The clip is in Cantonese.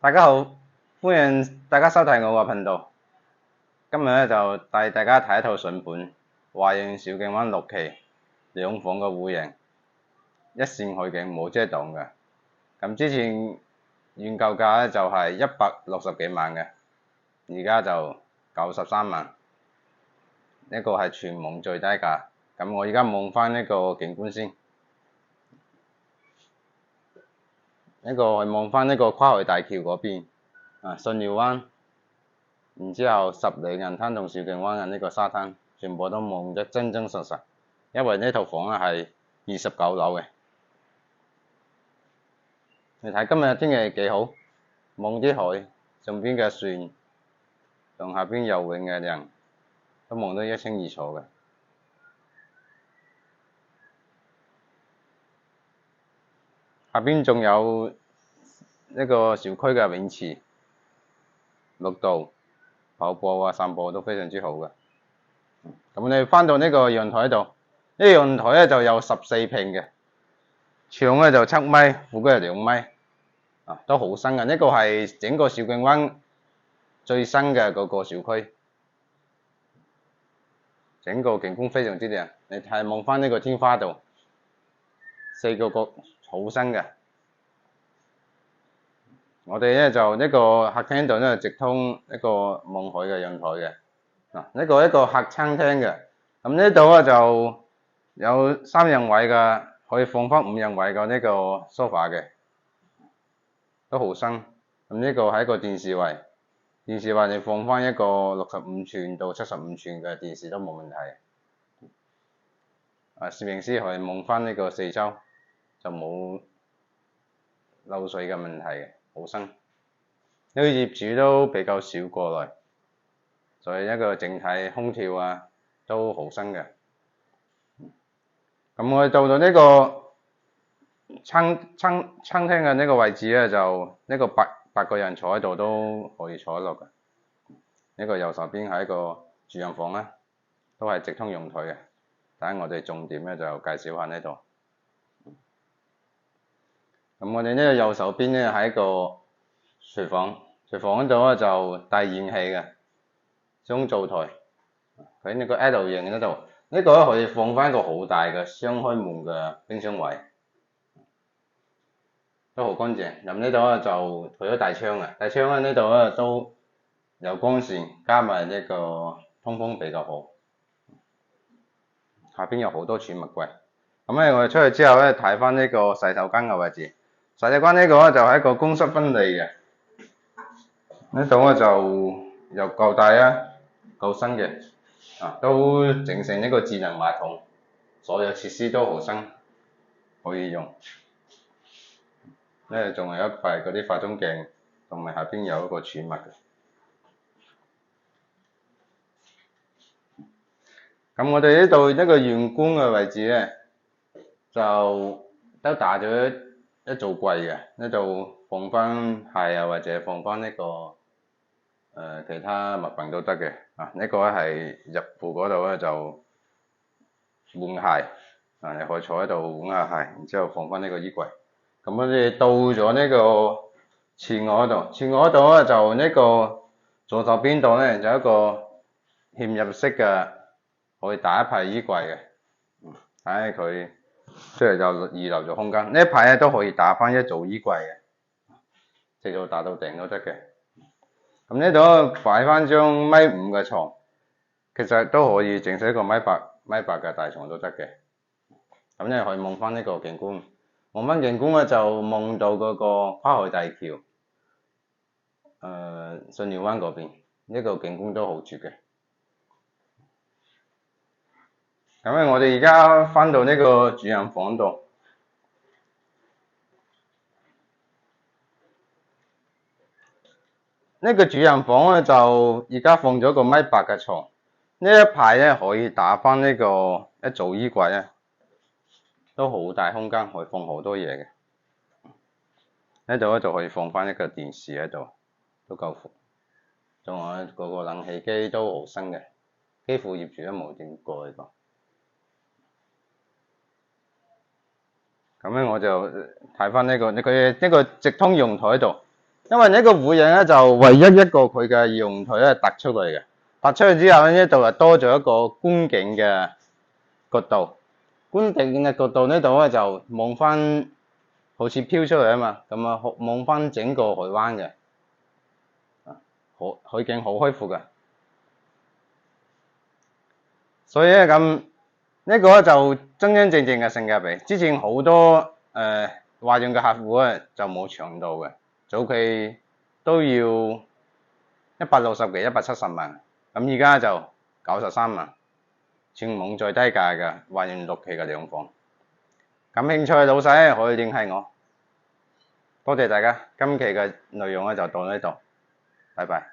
大家好，歡迎大家收睇我個頻道。今日咧就帶大家睇一套筍盤，華潤韶景灣6期兩房嘅戶型，一線海景冇遮擋嘅。咁之前原購價咧就係160幾萬嘅，而家就93萬，呢個係全網最低價。咁我而家望翻呢個景觀先，呢個係望翻呢個跨海大橋嗰邊。信堯灣，然之後十里銀灘同韶景灣嘅呢個沙灘，全部都望得真真實實。因為呢套房咧係29樓嘅。你睇今日天氣幾好，望啲海，上邊嘅船同下邊游泳嘅人都望得一清二楚嘅。下邊仲有呢個小區嘅泳池。綠道跑步啊、散步都非常之好嘅。咁你翻到呢個陽台度，呢個陽台咧就有14平嘅，長咧就7米，闊嘅係2米，都好新嘅。呢個係整個韶景灣最新嘅嗰個小區，整個景觀非常之靚。你睇望翻呢個天花度，4個角好新嘅。我哋咧就呢個客廳度咧直通一個望海嘅陽台嘅。呢個一個客餐廳嘅。咁呢度啊就有3人位嘅，可以放翻5人位嘅呢個 sofa 嘅，都好新。咁呢個係一個電視位，電視位你放翻一個65寸到75寸嘅電視都冇問題。攝影師可以望翻呢個四周，就冇漏水嘅問題嘅。好新，呢個業主都比較少過來，所以一個整體空調啊都好新嘅。咁我哋到呢個餐廳嘅呢個位置咧，就呢個八個人坐喺度都可以坐得落嘅。呢個右手邊係一個主人房啦，都係直通陽台嘅。等下我哋重點咧就介紹下呢度。咁我哋呢個右手邊咧係一個廚房，廚房嗰度咧就帶燃氣嘅雙灶台，佢呢個 L 型嗰度，呢個咧可以放翻一個好大嘅雙開門嘅冰箱位，都好乾淨。咁呢度咧就除咗大窗啊，大窗咧呢度咧都有光線，加埋呢個通風比較好。下邊有好多儲物櫃。咁咧我哋出去之後咧睇翻呢個洗手間嘅位置。洗手間呢個咧就係一個公室分離嘅，呢度咧就又夠大啊，夠新嘅，都整成呢個智能馬桶，所有設施都好新，可以用。呢仲有一塊嗰啲化妝鏡，同埋下邊有一個儲物嘅。咁我哋呢度一個玄關嘅位置咧，就都打咗一做櫃嘅，呢度放翻鞋啊，或者放翻呢個其他物品都得嘅。呢個咧係入戶嗰度咧就換鞋，你可以坐喺度換下鞋，然之後放翻呢個衣櫃。咁我哋到咗呢個前外嗰度，前外嗰度咧就呢個左手邊度咧就一個嵌入式嘅，可以打一排衣櫃嘅。睇下佢出嚟就預留咗空間。呢一排咧都可以打翻一組衣櫃嘅，直到打到頂都得嘅。咁呢度擺翻張1.5米嘅床，其實都可以整成一個1.8米嘅大床都得嘅。咁你可以望翻呢個景觀，望翻景觀咧就望到嗰個跨海大橋，信堯灣嗰邊，呢個景觀都好絕嘅。咁咧我哋而家翻到呢個主人房度。呢個主人房咧就而家放咗個1.8米嘅床，呢一排咧可以打翻呢個一組衣櫃咧，都好大空間，可以放好多嘢嘅。呢度咧就可以放翻一個電視喺度，都夠闊。仲有嗰個冷氣機都好新嘅，幾乎業主都冇點過呢個。咁咧我就睇翻呢個直通陽台度。因為呢個戶型咧就唯一一個佢嘅陽台咧突出嚟嘅，突出嚟之後咧呢度就多咗一個觀景嘅角度，觀景嘅角度呢度咧就望翻好似飄出嚟啊嘛，咁啊望翻整個海灣嘅，海景好開闊嘅，所以咧咁呢個咧就真真正正嘅性價比。之前好多華潤嘅客戶咧就冇搶到嘅，早期都要160幾、170萬，咁而家就93萬，全網最低價嘅華潤6期嘅兩房。感興趣嘅老細可以聯繫我。多謝大家，今期嘅內容咧就到呢度，拜拜。